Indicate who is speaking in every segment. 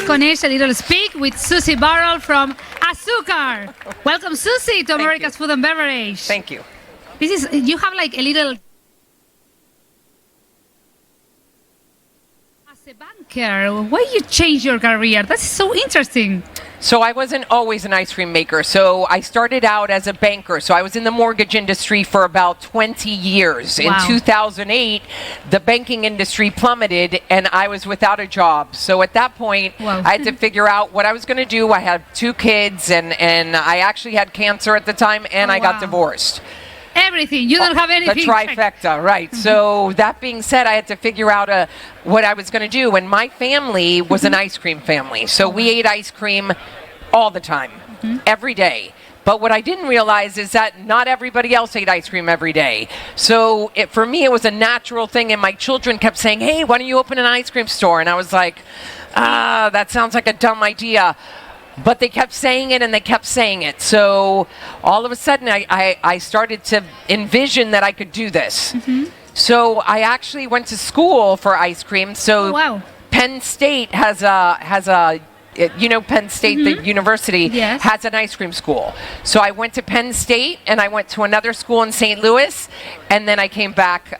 Speaker 1: con ella, little speak with Suzy Barrel from AZÚCAR. Welcome, Suzy, to America's Food and Beverage.
Speaker 2: Thank you.
Speaker 1: You have like a little... As a banker, why you change your career? That's so interesting.
Speaker 2: So I wasn't always an ice cream maker. So I started out as a banker. So I was in the mortgage industry for about 20 years.
Speaker 1: Wow.
Speaker 2: In 2008, the banking industry plummeted and I was without a job. So at that point,
Speaker 1: Wow.
Speaker 2: I had to figure out what I was going to do. I had 2 kids and I actually had cancer at the time and I got
Speaker 1: wow.
Speaker 2: divorced.
Speaker 1: Everything. You don't have anything.
Speaker 2: The trifecta, right. So that being said, I had to figure out what I was going to do. And my family was an ice cream family. So we ate ice cream all the time, every day. But what I didn't realize is that not everybody else ate ice cream every day. So for me, it was a natural thing. And my children kept saying, hey, why don't you open an ice cream store? And I was like, that sounds like a dumb idea. But they kept saying it and they kept saying it. So all of a sudden I started to envision that I could do this. So I actually went to school for ice cream. So
Speaker 1: wow.
Speaker 2: Penn State has a Penn State, the university,
Speaker 1: Yes.
Speaker 2: has an ice cream school. So I went to Penn State and I went to another school in St. Louis. And then I came back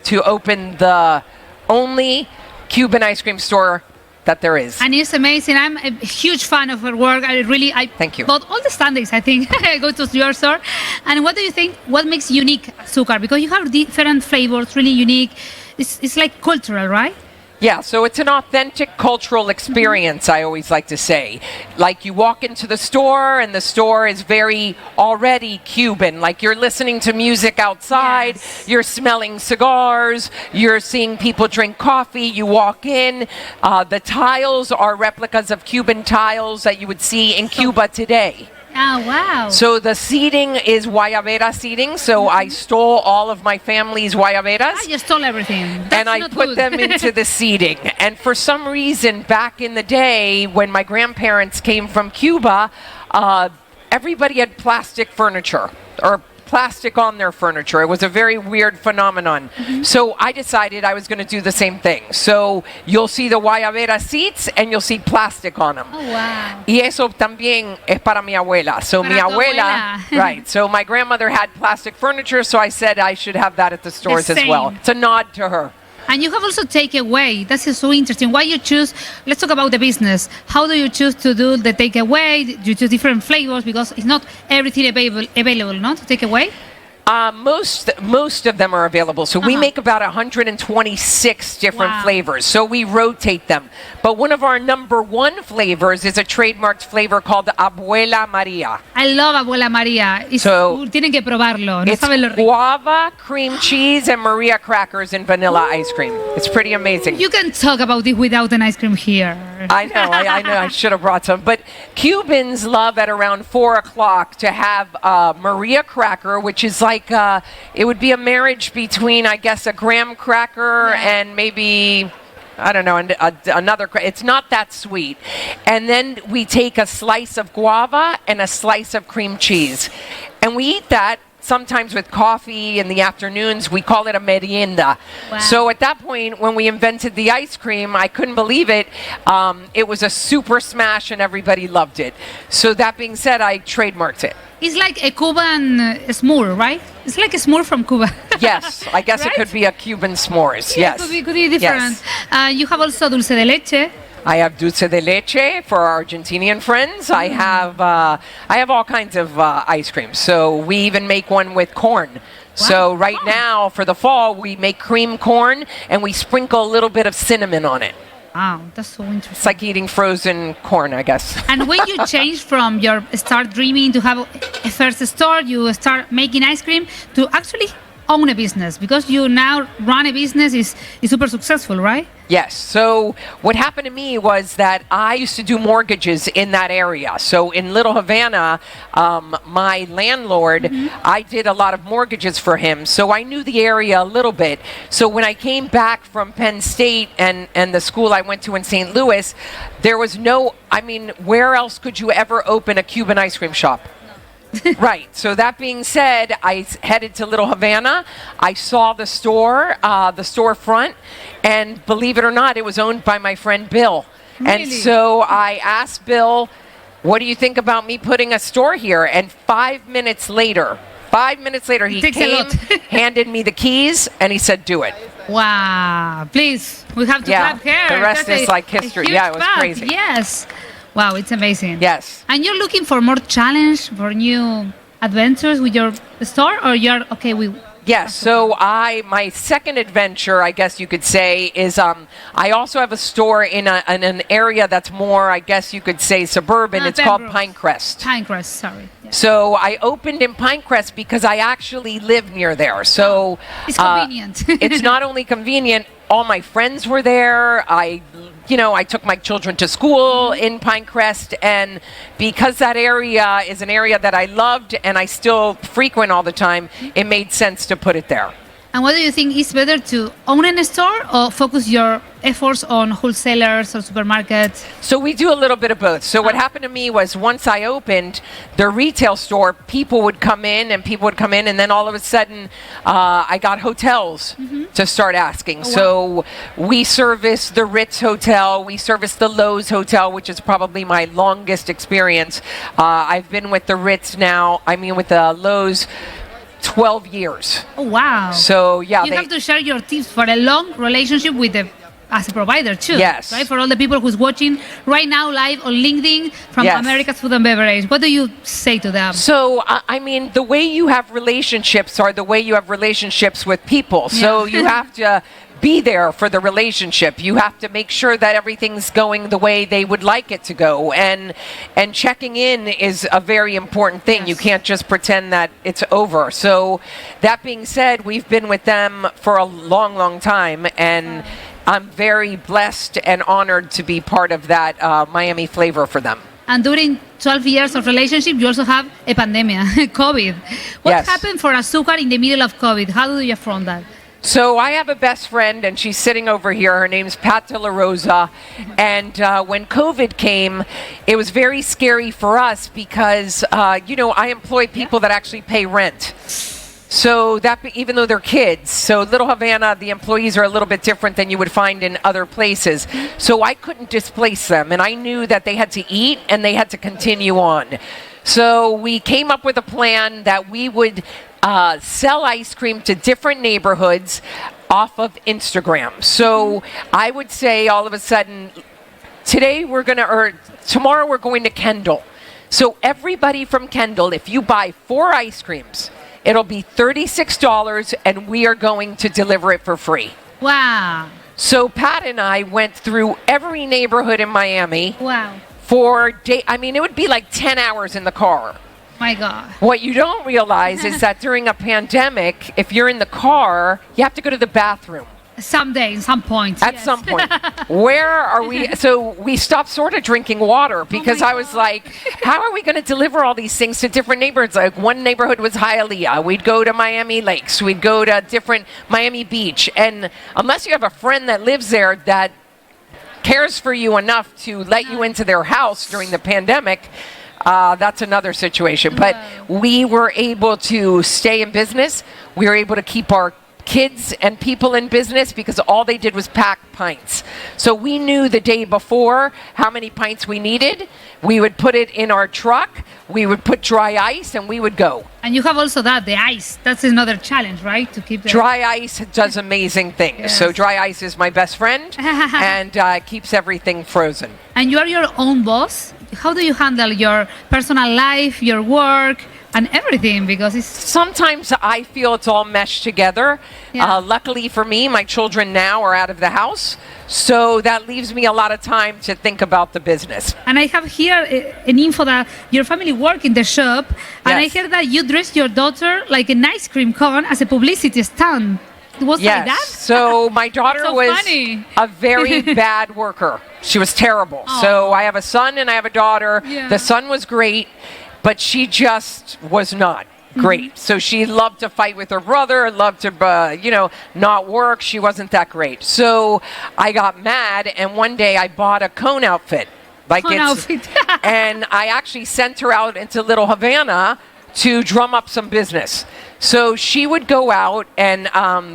Speaker 2: to open the only Cuban ice cream store that there is.
Speaker 1: And it's amazing. I'm a huge fan of her work.
Speaker 2: Thank you.
Speaker 1: Bought all the standings, I think. I go to your store. And what do you think, what makes unique AZÚCAR? Because you have different flavors, really unique. It's like cultural, right?
Speaker 2: Yeah, so it's an authentic cultural experience, I always like to say. Like you walk into the store and the store is very already Cuban. Like you're listening to music outside,
Speaker 1: Yes.
Speaker 2: You're smelling cigars, you're seeing people drink coffee, you walk in. The tiles are replicas of Cuban tiles that you would see in Cuba today.
Speaker 1: Oh, wow.
Speaker 2: So the seating is guayabera seating. So I stole all of my family's guayaberas.
Speaker 1: You stole everything. That's
Speaker 2: And I
Speaker 1: not
Speaker 2: put
Speaker 1: good.
Speaker 2: them into the seating. And for some reason, back in the day, when my grandparents came from Cuba, everybody had plastic furniture or plastic on their furniture. It was a very weird phenomenon. So I decided I was going to do the same thing. So you'll see the guayabera seats and you'll see plastic on them.
Speaker 1: Oh, wow.
Speaker 2: Y eso también es para mi abuela. So
Speaker 1: Para
Speaker 2: mi
Speaker 1: tu
Speaker 2: abuela,
Speaker 1: abuela.
Speaker 2: right. So my grandmother had plastic furniture, so I said I should have that at the stores as well.
Speaker 1: same.
Speaker 2: It's a nod to her.
Speaker 1: And you have also takeaway. That is so interesting. Why you choose, let's talk about the business. How do you choose to do the takeaway? You choose different flavors because it's not everything available, no, to take away?
Speaker 2: Most of them are available. So we make about 126 different
Speaker 1: Wow.
Speaker 2: flavors. So we rotate them. But one of our number 1 flavors is a trademarked flavor called Abuela Maria.
Speaker 1: I love Abuela María. Tienen que probarlo. No
Speaker 2: It's
Speaker 1: saben lo rico.
Speaker 2: guava, cream cheese, and Maria crackers and vanilla ice cream. It's pretty amazing.
Speaker 1: You can talk about it without an ice cream here.
Speaker 2: I know. I should have brought some. But Cubans love at around 4 o'clock to have Maria cracker, which is like, it would be a marriage between, I guess, a graham cracker and maybe, I don't know, another. It's not that sweet. And then we take a slice of guava and a slice of cream cheese. And we eat that sometimes with coffee in the afternoons. We call it a merienda.
Speaker 1: Wow.
Speaker 2: So at that point, when we invented the ice cream, I couldn't believe it. It was a super smash and everybody loved it. So that being said, I trademarked it.
Speaker 1: It's like a Cuban s'more, right? It's like a s'more from Cuba.
Speaker 2: Yes, I guess
Speaker 1: Right?
Speaker 2: it could be a Cuban s'mores.
Speaker 1: Yeah,
Speaker 2: Yes.
Speaker 1: could be different.
Speaker 2: Yes.
Speaker 1: You have also dulce de leche.
Speaker 2: I have dulce de leche for our Argentinian friends. I have all kinds of ice cream. So we even make one with corn. So right now for the fall we make cream corn and we sprinkle a little bit of cinnamon on it.
Speaker 1: Wow, that's so interesting.
Speaker 2: It's like eating frozen corn, I guess.
Speaker 1: And when you change from your start dreaming to have a first store, you start making ice cream to actually own a business, because you now run a business is super successful, right?
Speaker 2: Yes. So what happened to me was that I used to do mortgages in that area. So in Little Havana, my landlord, I did a lot of mortgages for him. So I knew the area a little bit. So when I came back from Penn State and the school I went to in St. Louis, there was where else could you ever open a Cuban ice cream shop? Right. So that being said, I headed to Little Havana. I saw the store, the storefront, and believe it or not, it was owned by my friend Bill. And
Speaker 1: Really?
Speaker 2: so I asked Bill, what do you think about me putting a store here? And 5 minutes later, he
Speaker 1: takes a
Speaker 2: came,
Speaker 1: lot.
Speaker 2: handed me the keys, and he said, do it.
Speaker 1: Wow. Please, we have to
Speaker 2: Yeah,
Speaker 1: clap here.
Speaker 2: the rest
Speaker 1: That's
Speaker 2: is like history.
Speaker 1: a huge
Speaker 2: Yeah, it was
Speaker 1: clap.
Speaker 2: crazy.
Speaker 1: Yes. Wow, it's amazing.
Speaker 2: Yes.
Speaker 1: And you're looking for more challenge, for new adventures with your store, or you're okay with...
Speaker 2: Yes, so my second adventure, I guess you could say, is I also have a store in an area that's more, I guess you could say, suburban. It's called
Speaker 1: Beverage.
Speaker 2: Pinecrest.
Speaker 1: Pinecrest, sorry. Yes.
Speaker 2: So I opened in Pinecrest because I actually live near there. So
Speaker 1: It's convenient.
Speaker 2: it's not only convenient, all my friends were there. I took my children to school in Pinecrest, and because that area is an area that I loved and I still frequent all the time, it made sense to put it there.
Speaker 1: And what do you think is better, to own a store or focus your efforts on wholesalers or supermarkets?
Speaker 2: So we do a little bit of both. So what happened to me was, once I opened the retail store, people would come in, and then all of a sudden I got hotels to start asking. So we service the Ritz Hotel, we service the Lowe's Hotel, which is probably my longest experience. I've been with the Ritz with the Lowe's 12 years.
Speaker 1: Oh, wow.
Speaker 2: So yeah,
Speaker 1: you have to share your tips for a long relationship with as a provider too.
Speaker 2: Yes.
Speaker 1: Right? For all the people who's watching right now live on LinkedIn from
Speaker 2: Yes.
Speaker 1: America's Food and Beverage, what do you say to them?
Speaker 2: So, the way you have relationships are the way you have relationships with people. So
Speaker 1: Yeah.
Speaker 2: you have to be there for the relationship. You have to make sure that everything's going the way they would like it to go. And checking in is a very important thing.
Speaker 1: Yes.
Speaker 2: You can't just pretend that it's over. So that being said, we've been with them for a long, long time. And I'm very blessed and honored to be part of that Miami flavor for them.
Speaker 1: And during 12 years of relationship, you also have a pandemic, COVID. What
Speaker 2: Yes.
Speaker 1: happened for AZÚCAR in the middle of COVID? How do you affront that?
Speaker 2: So I have a best friend, and she's sitting over here. Her name's Pat De La Rosa. And when COVID came, it was very scary for us because, I employ people that actually pay rent. So even though they're kids, so Little Havana, the employees are a little bit different than you would find in other places. So I couldn't displace them, and I knew that they had to eat and they had to continue on. So we came up with a plan that we would sell ice cream to different neighborhoods off of Instagram. So I would say all of a sudden, tomorrow we're going to Kendall. So everybody from Kendall, if you buy 4 ice creams, it'll be $36, and we are going to deliver it for free.
Speaker 1: Wow.
Speaker 2: So Pat and I went through every neighborhood in Miami
Speaker 1: Wow.
Speaker 2: for it would be like 10 hours in the car.
Speaker 1: My God.
Speaker 2: What you don't realize is that during a pandemic, if you're in the car, you have to go to the bathroom.
Speaker 1: Someday, at some point.
Speaker 2: At
Speaker 1: yes.
Speaker 2: some point. Where are we? So we stopped sort of drinking water because
Speaker 1: my
Speaker 2: I was like, how are we going to deliver all these things to different neighborhoods? Like, one neighborhood was Hialeah. We'd go to Miami Lakes. We'd go to different Miami Beach. And unless you have a friend that lives there that cares for you enough to let you into their house during the pandemic, that's another situation. But we were able to stay in business. We were able to keep our kids and people in business because all they did was pack pints. So we knew the day before how many pints we needed. We would put it in our truck. We would put dry ice, and we would go.
Speaker 1: And you have also the ice. That's another challenge, right? To keep the
Speaker 2: Dry ice does amazing things.
Speaker 1: Yes.
Speaker 2: So dry ice is my best friend and keeps everything frozen.
Speaker 1: And you are your own boss. How do you handle your personal life, your work, and everything? Because it's
Speaker 2: Sometimes I feel it's all meshed together.
Speaker 1: Yeah.
Speaker 2: Luckily for me, my children now are out of the house, so that leaves me a lot of time to think about the business.
Speaker 1: and I have here an info that your family work in the shop, and I
Speaker 2: Yes.
Speaker 1: heard that you dressed your daughter like an ice cream cone as a publicity stunt. Was like that?
Speaker 2: So my daughter
Speaker 1: So
Speaker 2: was
Speaker 1: funny.
Speaker 2: a very bad worker. She was terrible. So I have a son and I have a daughter.
Speaker 1: Yeah.
Speaker 2: The son was great, but she just was not great. So she loved to fight with her brother, loved to, not work. She wasn't that great. So I got mad, and one day I bought a cone outfit.
Speaker 1: Cone outfit.
Speaker 2: And I actually sent her out into Little Havana to drum up some business. So she would go out, and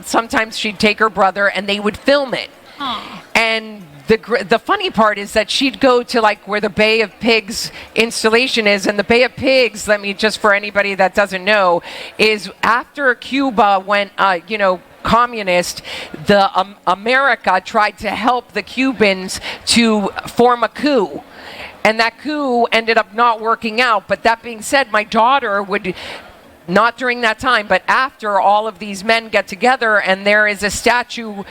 Speaker 2: sometimes she'd take her brother, and they would film it.
Speaker 1: Aw.
Speaker 2: And the funny part is that she'd go to like where the Bay of Pigs installation is, and the Bay of Pigs, let me just for anybody that doesn't know, is after Cuba went, communist, America tried to help the Cubans to form a coup. And that coup ended up not working out. But that being said, my daughter would, not during that time, but after all of these men get together, and there is a statue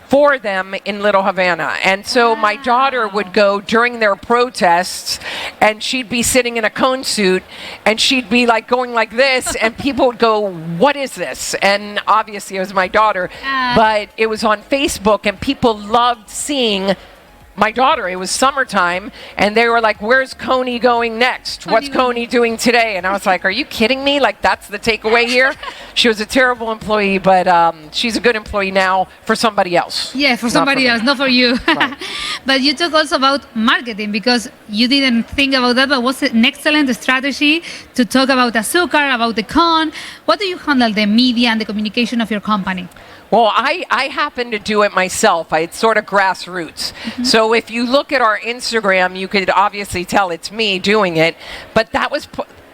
Speaker 2: for them in Little Havana. And so my daughter would go during their protests, and she'd be sitting in a cone suit, and she'd be like going like this, and people would go, what is this? And obviously it was my daughter, but it was on Facebook, and people loved seeing my daughter. It was summertime, and they were like, where's Coney going next? What's Coney doing today? And I was like, are you kidding me? Like, that's the takeaway here? She was a terrible employee, but she's a good employee now for somebody else.
Speaker 1: Yeah, for somebody else, not for you.
Speaker 2: Right.
Speaker 1: But you talk also about marketing, because you didn't think about that, but was an excellent strategy to talk about AZÚCAR, about the con. What do you handle the media and the communication of your company?
Speaker 2: Well, I happen to do it myself. It's sort of grassroots. So if you look at our Instagram, you could obviously tell it's me doing it, but that was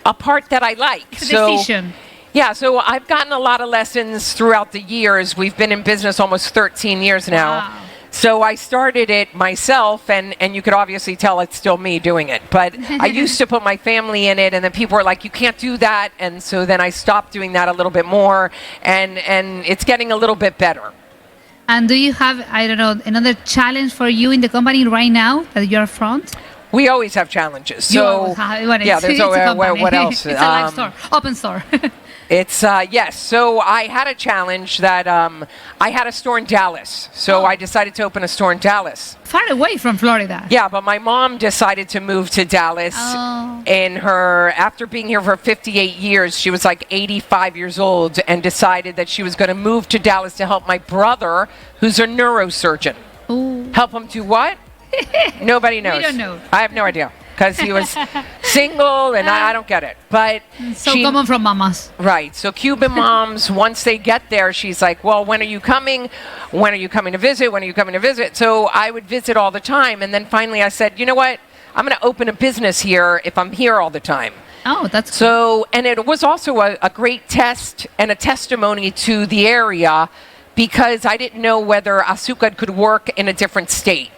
Speaker 2: a part that I like.
Speaker 1: It's a decision.
Speaker 2: Yeah, so I've gotten a lot of lessons throughout the years. We've been in business almost 13 years now.
Speaker 1: Wow.
Speaker 2: So I started it myself, and you could obviously tell it's still me doing it. But I used to put my family in it, and then people were like, you can't do that. And so then I stopped doing that a little bit more, and it's getting a little bit better.
Speaker 1: And do you have, I don't know, another challenge for you in the company right now that you're front?
Speaker 2: We always have challenges.
Speaker 1: So
Speaker 2: there's what else?
Speaker 1: It's a live store, open store.
Speaker 2: It's, yes. So I had a challenge that I had a store in Dallas. So I decided to open a store in Dallas.
Speaker 1: Far away from Florida.
Speaker 2: Yeah, but my mom decided to move to Dallas. After being here for 58 years, she was like 85 years old, and decided that she was going to move to Dallas to help my brother, who's a neurosurgeon.
Speaker 1: Ooh.
Speaker 2: Help him do what? Nobody knows.
Speaker 1: We don't know.
Speaker 2: I have no idea. Because he was single, and I don't get it. But
Speaker 1: so common from mamas.
Speaker 2: Right. So Cuban moms, once they get there, she's like, well, when are you coming? When are you coming to visit? When are you coming to visit? So I would visit all the time. And then finally I said, you know what? I'm going to open a business here if I'm here all the time.
Speaker 1: Oh, that's
Speaker 2: so. And it was also a great test and a testimony to the area, because I didn't know whether AZÚCAR could work in a different state.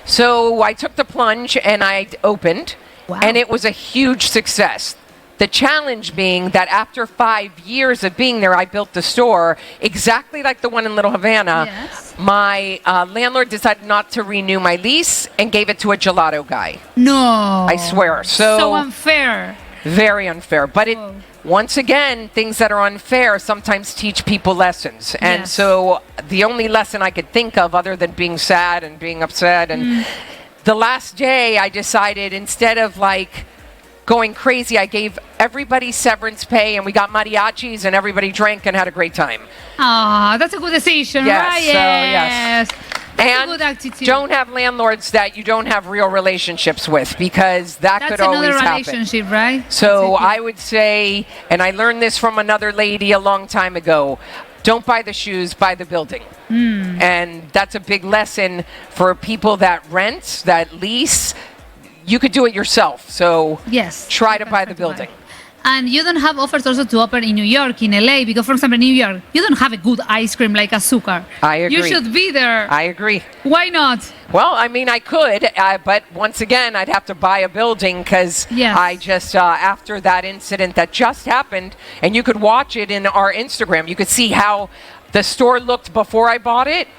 Speaker 2: So I took the plunge and I opened, and it was a huge success. The challenge being that after 5 years of being there, I built the store exactly like the one in Little Havana.
Speaker 1: Yes.
Speaker 2: My landlord decided not to renew my lease and gave it to a gelato guy.
Speaker 1: No.
Speaker 2: I swear.
Speaker 1: So unfair.
Speaker 2: Very unfair. But once again, things that are unfair sometimes teach people lessons. And so the only lesson I could think of, other than being sad and being upset, and the last day I decided, instead of like going crazy, I gave everybody severance pay, and we got mariachis, and everybody drank and had a great time.
Speaker 1: Ah, that's a good decision, right?
Speaker 2: Yes.
Speaker 1: That's
Speaker 2: and
Speaker 1: a good attitude.
Speaker 2: Don't have landlords that you don't have real relationships with, because that could always happen.
Speaker 1: That's another relationship, right?
Speaker 2: So I would say, and I learned this from another lady a long time ago, don't buy the shoes, buy the building. And that's a big lesson for people that rent, that lease. You could do it yourself. So try to buy the building.
Speaker 1: And you don't have offers also to open in New York, in LA, because, for example, in New York, you don't have a good ice cream like AZÚCAR.
Speaker 2: I agree.
Speaker 1: You should be there.
Speaker 2: I agree.
Speaker 1: Why not?
Speaker 2: Well, I mean, I could, but once again, I'd have to buy a building, because I just, after that incident that just happened, and you could watch it in our Instagram, you could see how the store looked before I bought it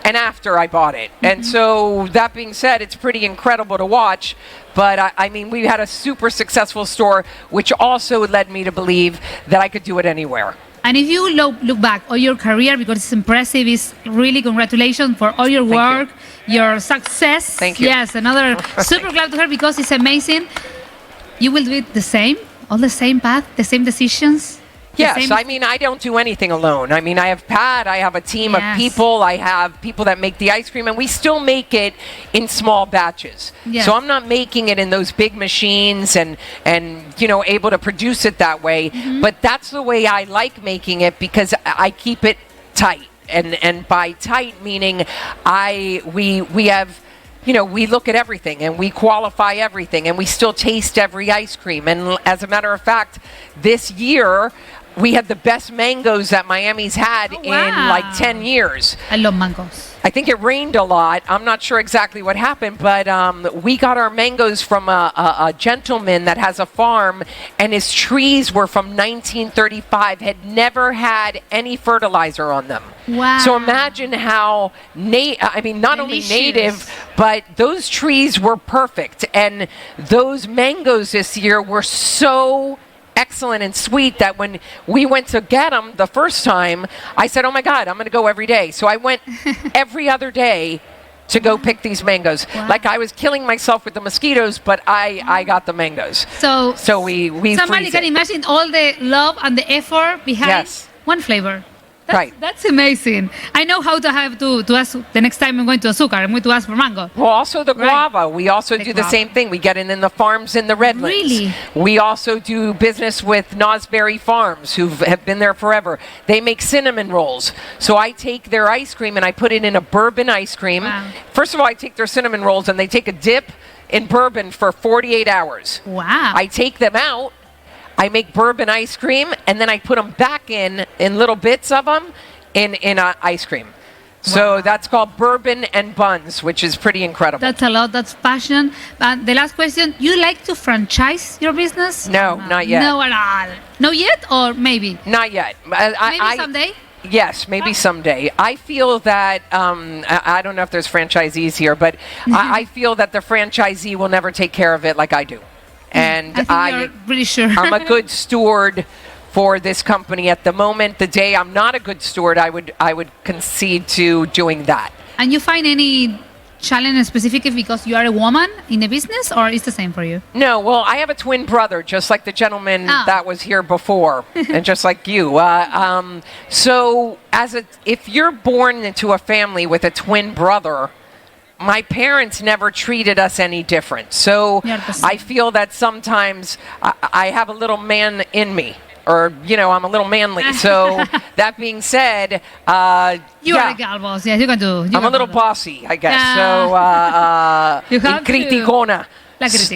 Speaker 2: and after I bought it. And so that being said, it's pretty incredible to watch. But I mean, we had a super successful store, which also led me to believe that I could do it anywhere.
Speaker 1: And if you look back on your career, because it's impressive, it's really congratulations for all your work, your success.
Speaker 2: Thank you.
Speaker 1: Yes, another super glad to hear, because it's amazing. You will do it the same, all the same path, the same decisions.
Speaker 2: Yes, I mean, I don't do anything alone. I mean, I have Pat, I have a team of people, I have people that make the ice cream, and we still make it in small batches. So I'm not making it in those big machines and able to produce it that way. But that's the way I like making it, because I keep it tight. and by tight meaning we have. We look at everything and we qualify everything and we still taste every ice cream. And as a matter of fact, this year we had the best mangoes that Miami's had in like 10 years.
Speaker 1: I love mangoes.
Speaker 2: I think it rained a lot. I'm not sure exactly what happened, but we got our mangoes from a gentleman that has a farm, and his trees were from 1935, had never had any fertilizer on them.
Speaker 1: Wow.
Speaker 2: So imagine how, not only native, but those trees were perfect. And those mangoes this year were so excellent and sweet that when we went to get them the first time, I said, oh my God, I'm going to go every day. So I went every other day to go pick these mangoes.
Speaker 1: Wow.
Speaker 2: Like I was killing myself with the mosquitoes, but I got the mangoes.
Speaker 1: So
Speaker 2: we
Speaker 1: somebody can imagine all the love and the effort behind one flavor. That's amazing. I know how to have to ask the next time I'm going to AZÚCAR. I'm going to ask for mango.
Speaker 2: Well, also the guava. We also do the same thing. We get it in the farms in the Redlands.
Speaker 1: Really?
Speaker 2: We also do business with Nosberry Farms, who have been there forever. They make cinnamon rolls. So I take their ice cream and I put it in a bourbon ice cream.
Speaker 1: Wow.
Speaker 2: First of all, I take their cinnamon rolls and they take a dip in bourbon for 48 hours.
Speaker 1: Wow.
Speaker 2: I take them out. I make bourbon ice cream, and then I put them back in little bits of them in ice cream. So that's called bourbon and buns, which is pretty incredible.
Speaker 1: That's a lot. That's passion. The last question, you like to franchise your business?
Speaker 2: No, not yet.
Speaker 1: No at all. No yet, or maybe?
Speaker 2: Not yet.
Speaker 1: Maybe someday?
Speaker 2: Yes, maybe someday. I feel that, I don't know if there's franchisees here, but I feel that the franchisee will never take care of it like I do. And
Speaker 1: you're really sure.
Speaker 2: I'm a good steward for this company at the moment. The day I'm not a good steward, I would concede to doing that.
Speaker 1: And you find any challenge specifically because you are a woman in the business, or is the same for you?
Speaker 2: No, well, I have a twin brother, just like the gentleman that was here before, and just like you. So if you're born into a family with a twin brother, my parents never treated us any different. So I feel that sometimes I have a little man in me, or, I'm a little manly. So that being said,
Speaker 1: you are a gal boss. Yes, you can do.
Speaker 2: I'm a little bossy, I guess. Criticona.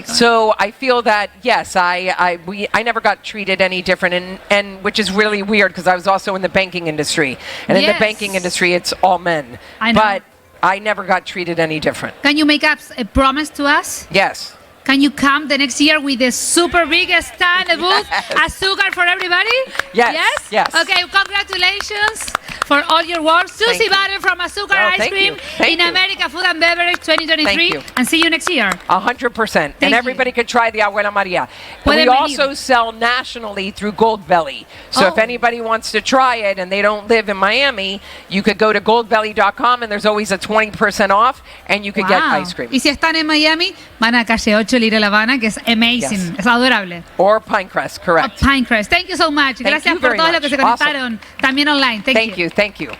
Speaker 2: So I feel that, yes, I never got treated any different, and which is really weird because I was also in the banking industry. And in the banking industry, it's all men.
Speaker 1: I know.
Speaker 2: But I never got treated any different.
Speaker 1: Can you make up a promise to us?
Speaker 2: Yes.
Speaker 1: Can you come the next year with a super big stand, a booth, AZÚCAR for everybody?
Speaker 2: Yes. Yes?
Speaker 1: Okay, congratulations for all your work. Suzy Butter from AZÚCAR Ice Cream in America Food and Beverage 2023. And see you next year.
Speaker 2: 100%. And everybody could try the Abuela Maria. And we also sell nationally through Goldbelly. So if anybody wants to try it and they don't live in Miami, you could go to goldbelly.com and there's always a 20% off and you could get ice cream.
Speaker 1: Y si están en Miami, van a calle 8 Little Havana, que es amazing, es adorable.
Speaker 2: Or Pinecrest, correct.
Speaker 1: Pinecrest. Thank you so much. Gracias por todos los que se conectaron también online. Thank you.
Speaker 2: Thank you.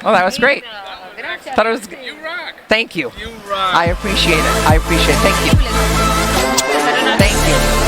Speaker 2: Oh, that was great. Thought it was.
Speaker 3: You rock.
Speaker 2: Thank you.
Speaker 3: You rock.
Speaker 2: I appreciate it. Thank you. Thank you.